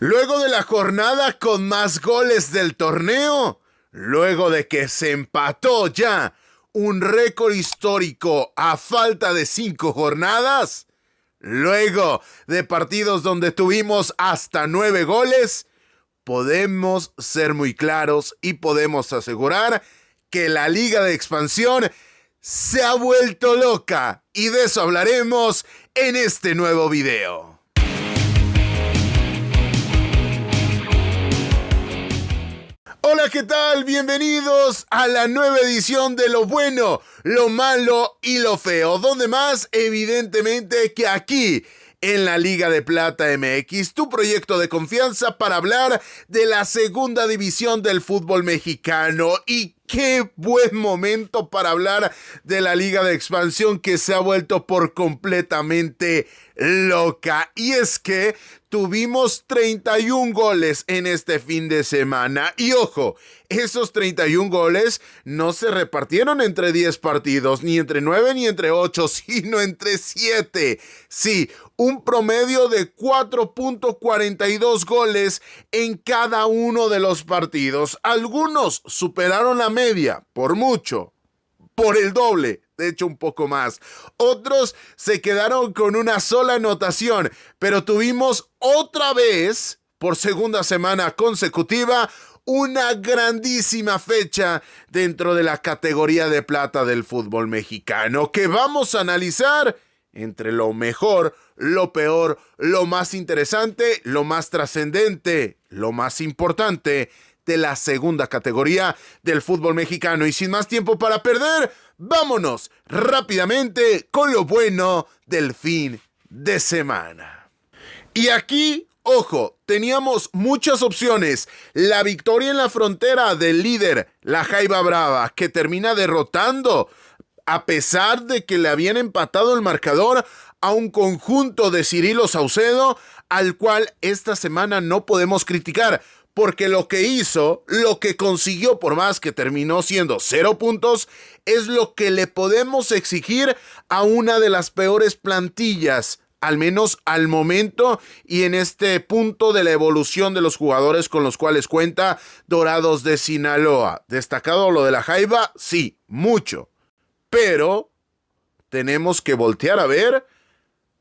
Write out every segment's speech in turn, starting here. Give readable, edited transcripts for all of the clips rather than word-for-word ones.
Luego de la jornada con más goles del torneo, luego de que se empató ya un récord histórico a falta de 5 jornadas, luego de partidos donde tuvimos hasta 9 goles, podemos ser muy claros y podemos asegurar que la Liga de Expansión se ha vuelto loca, y de eso hablaremos en este nuevo video. Hola, ¿qué tal? Bienvenidos a la nueva edición de Lo Bueno, Lo Malo y Lo Feo. ¿Dónde más? Evidentemente que aquí, en la Liga de Plata MX, tu proyecto de confianza para hablar de la segunda división del fútbol mexicano. Y qué buen momento para hablar de la Liga de Expansión, que se ha vuelto por completamente loca. Y es que tuvimos 31 goles en este fin de semana. Y ojo, esos 31 goles no se repartieron entre 10 partidos, ni entre 9 ni entre 8, sino entre 7. Sí, un promedio de 4.42 goles en cada uno de los partidos. Algunos superaron la media, por mucho, por el doble, de hecho un poco más. Otros se quedaron con una sola anotación, pero tuvimos otra vez, por segunda semana consecutiva, una grandísima fecha dentro de la categoría de plata del fútbol mexicano, que vamos a analizar entre lo mejor, lo peor, lo más interesante, lo más trascendente, lo más importante de la segunda categoría del fútbol mexicano. Y sin más tiempo para perder, vámonos rápidamente con lo bueno del fin de semana. Y aquí, ojo, teníamos muchas opciones. La victoria en la frontera del líder, la Jaiba Brava, que termina derrotando, a pesar de que le habían empatado el marcador, a un conjunto de Cirilo Saucedo, al cual esta semana no podemos criticar, porque lo que hizo, lo que consiguió, por más que terminó siendo 0 puntos, es lo que le podemos exigir a una de las peores plantillas, al menos al momento y en este punto de la evolución de los jugadores con los cuales cuenta Dorados de Sinaloa. Destacado lo de la Jaiba, sí, mucho. Pero tenemos que voltear a ver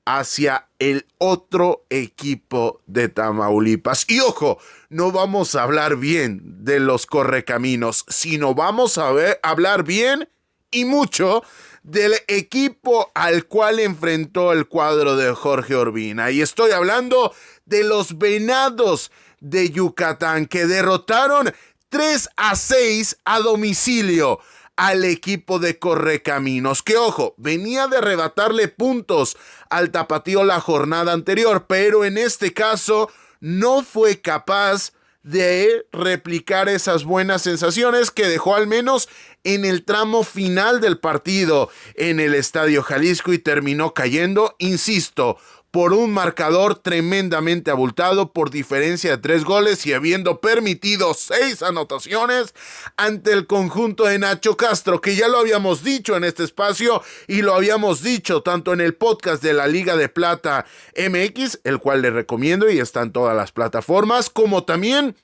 hacia el otro equipo de Tamaulipas. Y ojo, no vamos a hablar bien de los Correcaminos, sino vamos a hablar bien y mucho del equipo al cual enfrentó el cuadro de Jorge Urbina. Y estoy hablando de los Venados de Yucatán, que derrotaron 3-6 a domicilio al equipo de Correcaminos, que ojo, venía de arrebatarle puntos al Tapatío la jornada anterior, pero en este caso no fue capaz de replicar esas buenas sensaciones que dejó al menos en el tramo final del partido en el Estadio Jalisco, y terminó cayendo, insisto, por un marcador tremendamente abultado por diferencia de 3 goles y habiendo permitido 6 anotaciones ante el conjunto de Nacho Castro, que ya lo habíamos dicho en este espacio y lo habíamos dicho tanto en el podcast de la Liga de Plata MX, el cual les recomiendo y está en todas las plataformas, como también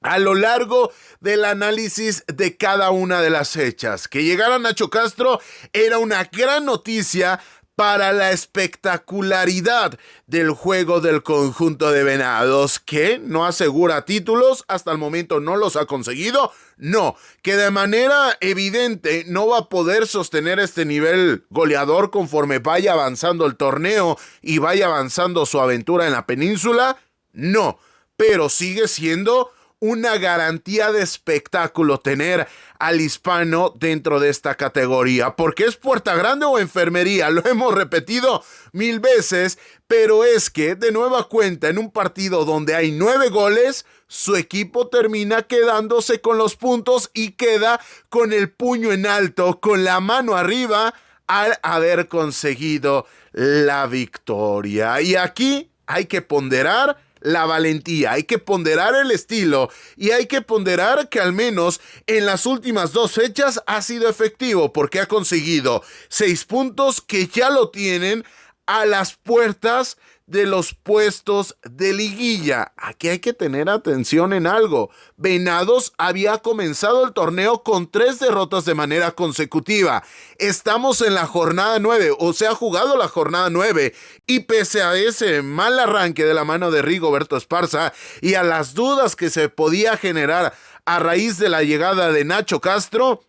a lo largo del análisis de cada una de las fechas. Que llegara Nacho Castro era una gran noticia para la espectacularidad del juego del conjunto de Venados, que no asegura títulos, hasta el momento no los ha conseguido, no, que de manera evidente no va a poder sostener este nivel goleador conforme vaya avanzando el torneo y vaya avanzando su aventura en la península, no, pero sigue siendo una garantía de espectáculo tener al hispano dentro de esta categoría, porque es puerta grande o enfermería, lo hemos repetido 1000 veces, pero es que de nueva cuenta en un partido donde hay 9 goles, su equipo termina quedándose con los puntos y queda con el puño en alto, con la mano arriba al haber conseguido la victoria. Y aquí hay que ponderar la valentía, hay que ponderar el estilo y hay que ponderar que al menos en las últimas 2 fechas ha sido efectivo, porque ha conseguido 6 puntos que ya lo tienen a las puertas de los puestos de liguilla. Aquí hay que tener atención en algo. Venados había comenzado el torneo con 3 derrotas de manera consecutiva. Estamos en la jornada 9, o se ha jugado la jornada 9, y pese a ese mal arranque de la mano de Rigoberto Esparza y a las dudas que se podía generar a raíz de la llegada de Nacho Castro,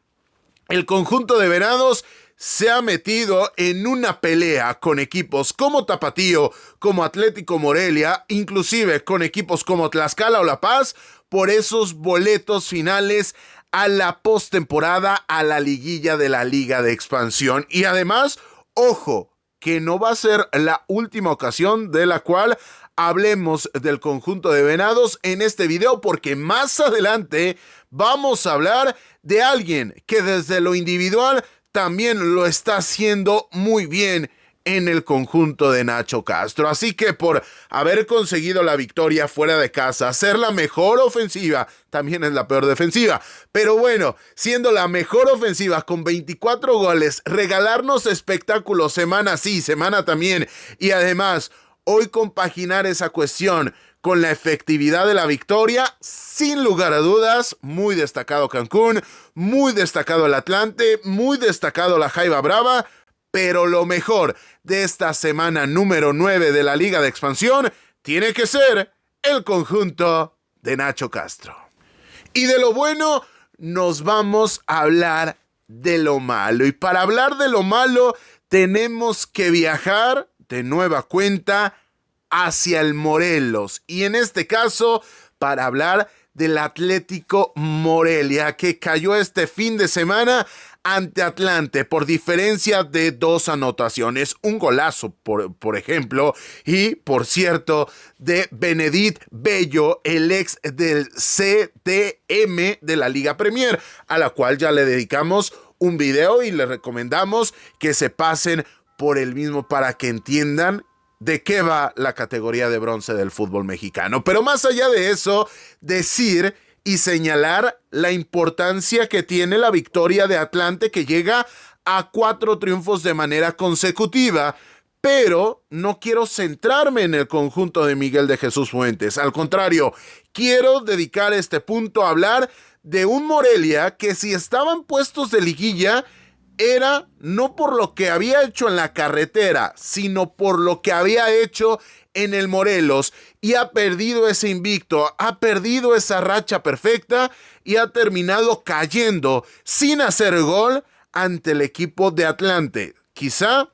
el conjunto de Venados se ha metido en una pelea con equipos como Tapatío, como Atlético Morelia, inclusive con equipos como Tlaxcala o La Paz, por esos boletos finales a la postemporada, a la liguilla de la Liga de Expansión. Y además, ojo, que no va a ser la última ocasión de la cual hablemos del conjunto de Venados en este video, porque más adelante vamos a hablar de alguien que desde lo individual también lo está haciendo muy bien en el conjunto de Nacho Castro. Así que por haber conseguido la victoria fuera de casa, ser la mejor ofensiva, también es la peor defensiva, pero bueno, siendo la mejor ofensiva con 24 goles, regalarnos espectáculos semana sí, semana también, y además hoy compaginar esa cuestión con la efectividad de la victoria, sin lugar a dudas, muy destacado Cancún, muy destacado el Atlante, muy destacado la Jaiba Brava, pero lo mejor de esta semana número 9 de la Liga de Expansión tiene que ser el conjunto de Nacho Castro. Y de lo bueno nos vamos a hablar de lo malo, y para hablar de lo malo tenemos que viajar de nueva cuenta hacia el Morelos, y en este caso para hablar del Atlético Morelia, que cayó este fin de semana ante Atlante por diferencia de 2 anotaciones, un golazo por ejemplo, y por cierto de Benedit Bello, el ex del CDM de la Liga Premier, a la cual ya le dedicamos un video y le recomendamos que se pasen por el mismo para que entiendan de qué va la categoría de bronce del fútbol mexicano. Pero más allá de eso, decir y señalar la importancia que tiene la victoria de Atlante, que llega a 4 triunfos de manera consecutiva. Pero no quiero centrarme en el conjunto de Miguel de Jesús Fuentes. Al contrario, quiero dedicar este punto a hablar de un Morelia que, si estaban puestos de liguilla, era no por lo que había hecho en la carretera, sino por lo que había hecho en el Morelos, y ha perdido ese invicto, ha perdido esa racha perfecta y ha terminado cayendo sin hacer gol ante el equipo de Atlante. Quizá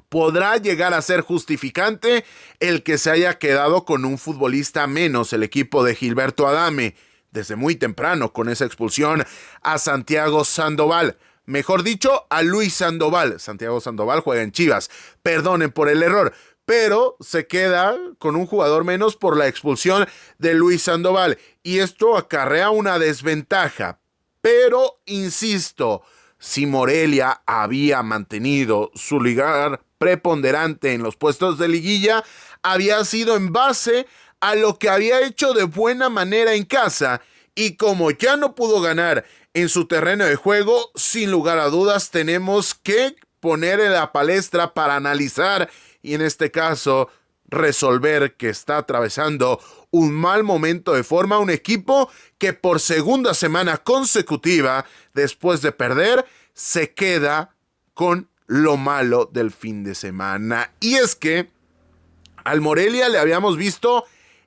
podrá llegar a ser justificante el que se haya quedado con un futbolista menos el equipo de Gilberto Adame desde muy temprano, con esa expulsión a Santiago Sandoval. Mejor dicho, a Luis Sandoval. Santiago Sandoval juega en Chivas. Perdonen por el error, pero se queda con un jugador menos por la expulsión de Luis Sandoval. Y esto acarrea una desventaja. Pero, insisto, si Morelia había mantenido su lugar preponderante en los puestos de liguilla, había sido en base a lo que había hecho de buena manera en casa. Y como ya no pudo ganar en su terreno de juego, sin lugar a dudas tenemos que poner en la palestra para analizar y en este caso resolver que está atravesando un mal momento de forma un equipo que por segunda semana consecutiva, después de perder, se queda con lo malo del fin de semana. Y es que al Morelia le habíamos visto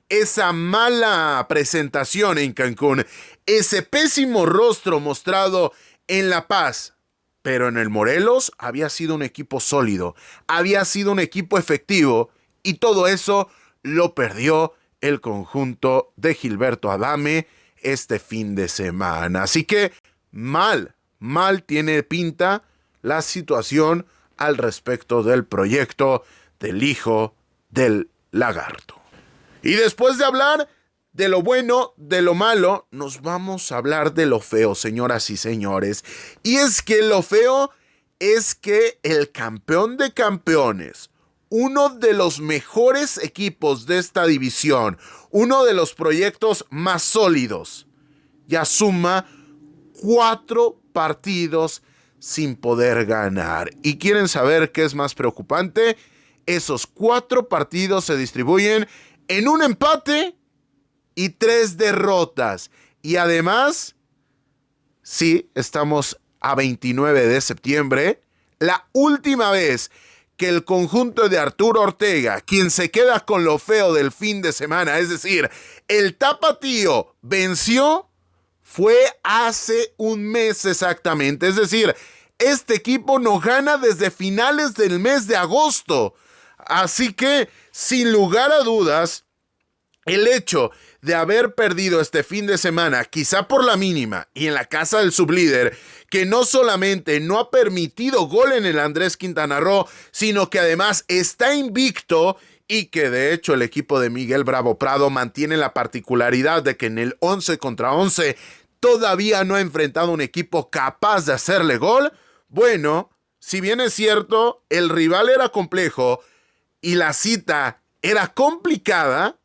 esa mala presentación en Cancún, ese pésimo rostro mostrado en La Paz, pero en el Morelos había sido un equipo sólido, había sido un equipo efectivo, y todo eso lo perdió el conjunto de Gilberto Adame este fin de semana. Así que mal tiene pinta la situación al respecto del proyecto del hijo del lagarto. Y después de hablar de lo bueno, de lo malo, nos vamos a hablar de lo feo, señoras y señores. Y es que lo feo es que el campeón de campeones, uno de los mejores equipos de esta división, uno de los proyectos más sólidos, ya suma 4 partidos sin poder ganar. ¿Y quieren saber qué es más preocupante? esos 4 partidos se distribuyen en un empate y 3 derrotas. Y además, sí, estamos a 29 de septiembre, la última vez que el conjunto de Arturo Ortega, quien se queda con lo feo del fin de semana, es decir, el Tapatío venció, fue hace un mes exactamente. Es decir, este equipo no gana desde finales del mes de agosto. Así que, sin lugar a dudas, el hecho de haber perdido este fin de semana, quizá por la mínima, y en la casa del sublíder, que no solamente no ha permitido gol en el Andrés Quintana Roo, sino que además está invicto y que de hecho el equipo de Miguel Bravo Prado mantiene la particularidad de que en el 11 contra 11 todavía no ha enfrentado un equipo capaz de hacerle gol. Bueno, si bien es cierto, el rival era complejo y la cita era complicada,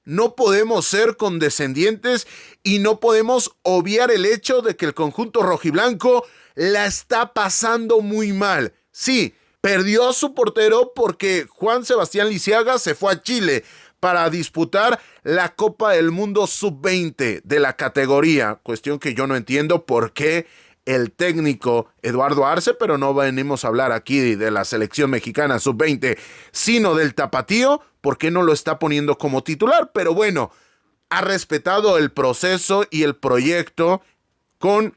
no podemos ser condescendientes y no podemos obviar el hecho de que el conjunto rojiblanco la está pasando muy mal. Sí, perdió a su portero porque Juan Sebastián Lisiaga se fue a Chile para disputar la Copa del Mundo Sub-20 de la categoría. Cuestión que yo no entiendo por qué el técnico Eduardo Arce, pero no venimos a hablar aquí de la selección mexicana Sub-20, sino del Tapatío, ¿por qué no lo está poniendo como titular? Pero bueno, ha respetado el proceso y el proyecto con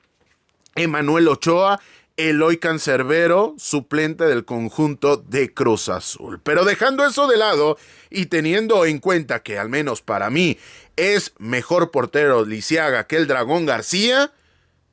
Emanuel Ochoa, Eloy Cancerbero, suplente del conjunto de Cruz Azul. Pero dejando eso de lado y teniendo en cuenta que al menos para mí es mejor portero Lisiaga que el Dragón García,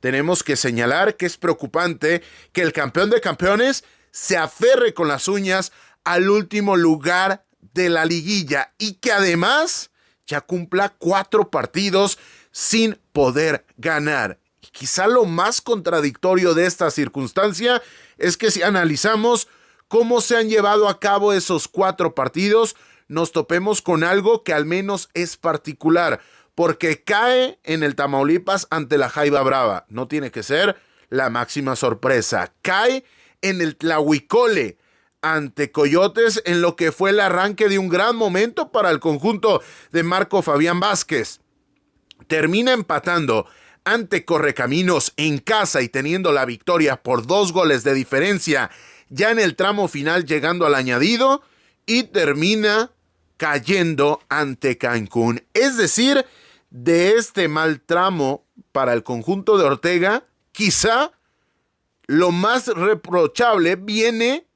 tenemos que señalar que es preocupante que el campeón de campeones se aferre con las uñas al último lugar de la liguilla y que además ya cumpla 4 partidos sin poder ganar. Y quizá lo más contradictorio de esta circunstancia es que si analizamos cómo se han llevado a cabo esos 4 partidos, nos topemos con algo que al menos es particular, porque cae en el Tamaulipas ante la Jaiba Brava. No tiene que ser la máxima sorpresa. Cae en el Tlahuicole ante Coyotes en lo que fue el arranque de un gran momento para el conjunto de Marco Fabián Vázquez. Termina empatando ante Correcaminos en casa y teniendo la victoria por 2 goles de diferencia ya en el tramo final llegando al añadido y termina cayendo ante Cancún. Es decir, de este mal tramo para el conjunto de Ortega, quizá lo más reprochable viene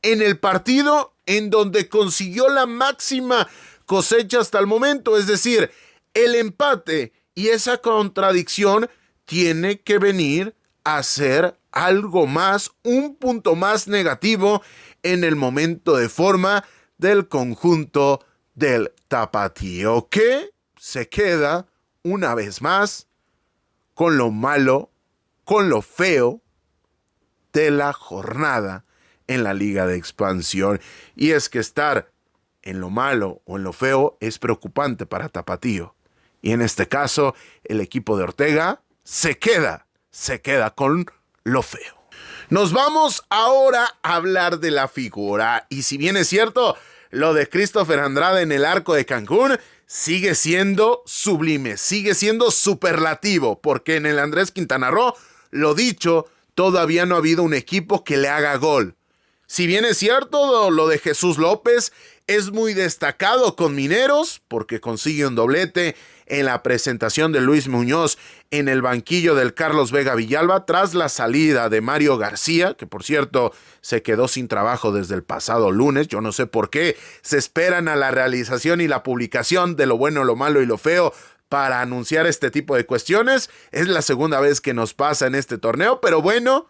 en el partido en donde consiguió la máxima cosecha hasta el momento, es decir, el empate, y esa contradicción tiene que venir a ser algo más, un punto más negativo en el momento de forma del conjunto del Tapatío, que se queda una vez más con lo malo, con lo feo de la jornada en la Liga de Expansión. Y es que estar en lo malo o en lo feo es preocupante para Tapatío. Y en este caso, el equipo de Ortega se queda con lo feo. Nos vamos ahora a hablar de la figura. Y si bien es cierto, lo de Christopher Andrade en el arco de Cancún sigue siendo sublime, sigue siendo superlativo, porque en el Andrés Quintana Roo, lo dicho, todavía no ha habido un equipo que le haga gol. Si bien es cierto, lo de Jesús López es muy destacado con Mineros, porque consigue un doblete en la presentación de Luis Muñoz en el banquillo del Carlos Vega Villalba, tras la salida de Mario García, que por cierto se quedó sin trabajo desde el pasado lunes. Yo no sé por qué se esperan a la realización y la publicación de lo bueno, lo malo y lo feo para anunciar este tipo de cuestiones. Es la segunda vez que nos pasa en este torneo, pero bueno,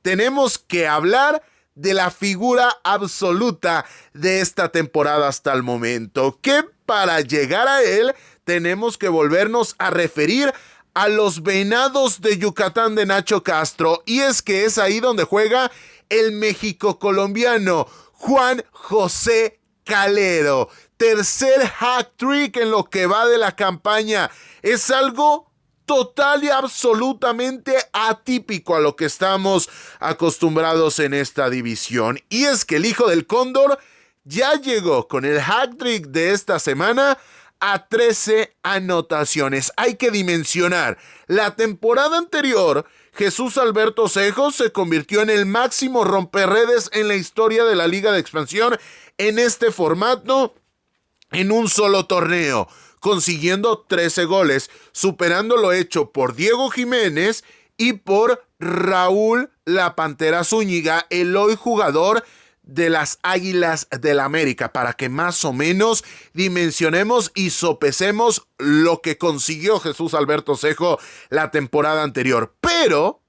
tenemos que hablar de la figura absoluta de esta temporada hasta el momento, que para llegar a él tenemos que volvernos a referir a los Venados de Yucatán de Nacho Castro, y es que es ahí donde juega el México-colombiano Juan José Calero. Tercer hat-trick en lo que va de la campaña. Es algo total y absolutamente atípico a lo que estamos acostumbrados en esta división. Y es que el hijo del Cóndor ya llegó con el hat-trick de esta semana a 13 anotaciones. Hay que dimensionar. La temporada anterior, Jesús Alberto Cejo se convirtió en el máximo romperredes en la historia de la Liga de Expansión en este formato en un solo torneo, consiguiendo 13 goles, superando lo hecho por Diego Jiménez y por Raúl La Pantera Zúñiga, el hoy jugador de las Águilas del América, para que más o menos dimensionemos y sopesemos lo que consiguió Jesús Alberto Cejo la temporada anterior. Pero,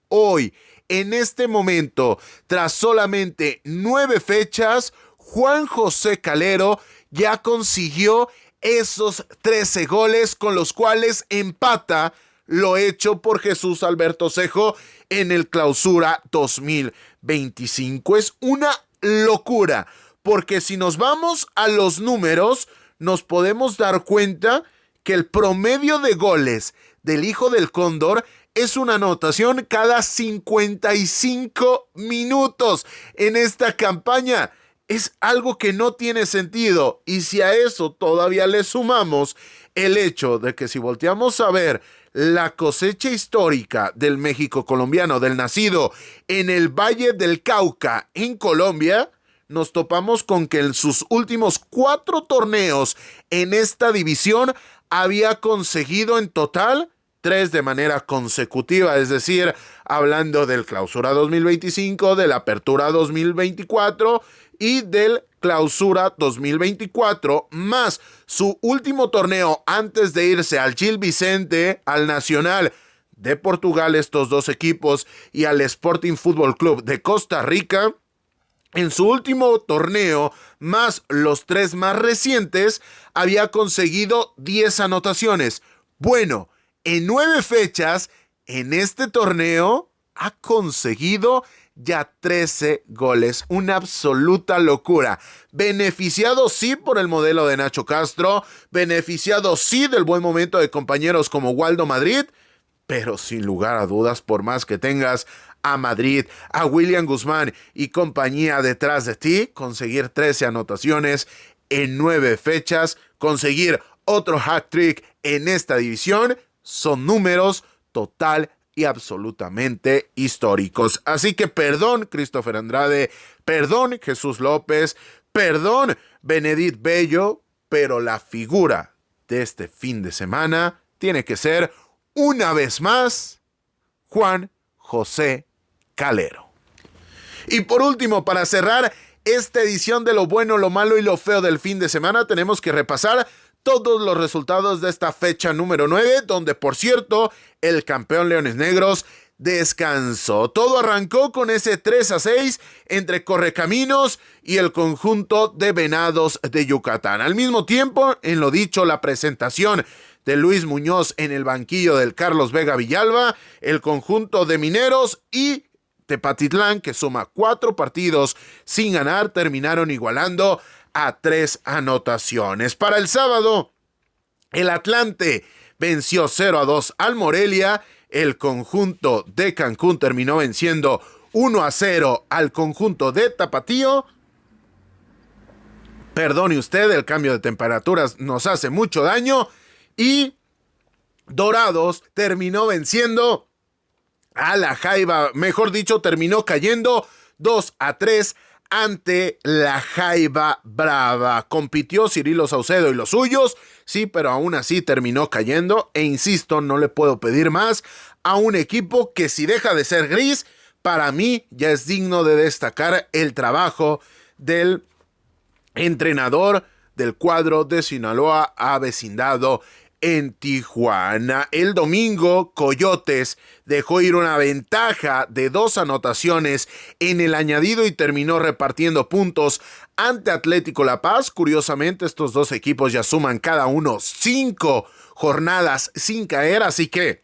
hoy, en este momento, tras solamente 9 fechas, Juan José Calero ya consiguió esos 13 goles con los cuales empata lo hecho por Jesús Alberto Cejo en el Clausura 2025. Es una locura, porque si nos vamos a los números, nos podemos dar cuenta que el promedio de goles del Hijo del Cóndor es una anotación cada 55 minutos en esta campaña. Es algo que no tiene sentido, y si a eso todavía le sumamos el hecho de que si volteamos a ver la cosecha histórica del México colombiano, del nacido en el Valle del Cauca, en Colombia, nos topamos con que en sus últimos 4 torneos en esta división había conseguido en total 3 de manera consecutiva, es decir, hablando del Clausura 2025, de la Apertura 2024 y del Clausura 2024, más su último torneo antes de irse al Gil Vicente, al Nacional de Portugal, estos 2 equipos, y al Sporting Fútbol Club de Costa Rica. En su último torneo, más los 3 más recientes, había conseguido 10 anotaciones. Bueno, en 9 fechas, en este torneo, ha conseguido ya 13 goles, una absoluta locura. Beneficiado sí por el modelo de Nacho Castro, beneficiado sí del buen momento de compañeros como Waldo Madrid, pero sin lugar a dudas, por más que tengas a Madrid, a William Guzmán y compañía detrás de ti, conseguir 13 anotaciones en 9 fechas, conseguir otro hat-trick en esta división, son números total y absolutamente históricos. Así que perdón, Christopher Andrade, perdón, Jesús López, perdón, Benedit Bello, pero la figura de este fin de semana tiene que ser, una vez más, Juan José Calero. Y por último, para cerrar esta edición de lo bueno, lo malo y lo feo del fin de semana, tenemos que repasar todos los resultados de esta fecha número 9, donde, por cierto, el campeón Leones Negros descansó. Todo arrancó con ese 3-6 entre Correcaminos y el conjunto de Venados de Yucatán. Al mismo tiempo, en lo dicho, la presentación de Luis Muñoz en el banquillo del Carlos Vega Villalba, el conjunto de Mineros y Tepatitlán, que suma 4 partidos sin ganar, terminaron igualando a 3 anotaciones. Para el sábado, el Atlante venció 0-2 al Morelia. El conjunto de Cancún terminó venciendo 1-0 al conjunto de Tapatío. Perdone usted, el cambio de temperaturas nos hace mucho daño. Y Dorados terminó venciendo a la Jaiba, mejor dicho, terminó cayendo 2-3 ante la Jaiba Brava. Compitió Cirilo Saucedo y los suyos, sí, pero aún así terminó cayendo. E insisto, no le puedo pedir más a un equipo que, si deja de ser gris, para mí ya es digno de destacar el trabajo del entrenador del cuadro de Sinaloa avecindado en Tijuana. El domingo, Coyotes dejó ir una ventaja de 2 anotaciones en el añadido y terminó repartiendo puntos ante Atlético La Paz. Curiosamente, estos 2 equipos ya suman cada uno 5 jornadas sin caer, así que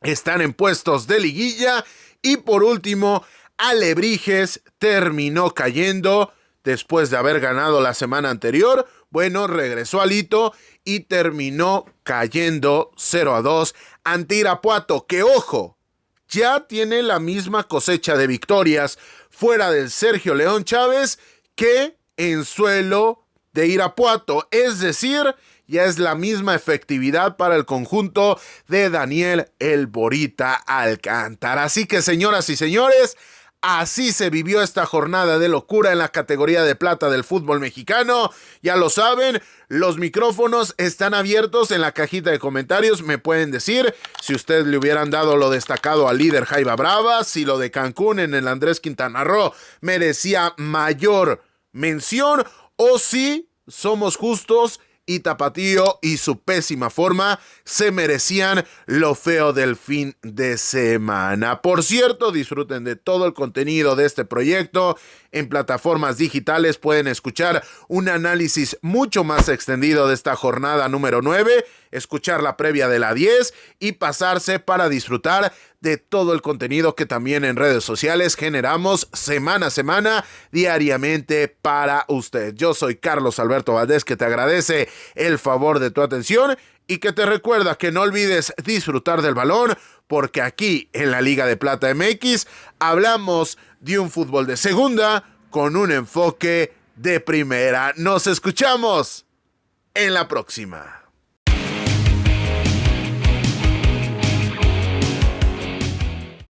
están en puestos de liguilla. Y por último, Alebrijes terminó cayendo después de haber ganado la semana anterior. Bueno, regresó al hito y terminó cayendo 0-2 ante Irapuato, que ojo, ya tiene la misma cosecha de victorias fuera del Sergio León Chávez que en suelo de Irapuato, es decir, ya es la misma efectividad para el conjunto de Daniel El Borita Alcántara. Así que, señoras y señores, así se vivió esta jornada de locura en la categoría de plata del fútbol mexicano. Ya lo saben, los micrófonos están abiertos en la cajita de comentarios. Me pueden decir si ustedes le hubieran dado lo destacado al líder Jaiba Brava, si lo de Cancún en el Andrés Quintana Roo merecía mayor mención, o si somos justos y Tapatío y su pésima forma se merecían lo feo del fin de semana. Por cierto, disfruten de todo el contenido de este proyecto. En plataformas digitales pueden escuchar un análisis mucho más extendido de esta jornada número 9, escuchar la previa de la 10 y pasarse para disfrutar de todo el contenido que también en redes sociales generamos semana a semana, diariamente para usted. Yo soy Carlos Alberto Valdés, que te agradece el favor de tu atención y que te recuerda que no olvides disfrutar del balón, porque aquí en la Liga de Plata MX hablamos de un fútbol de segunda con un enfoque de primera. Nos escuchamos en la próxima.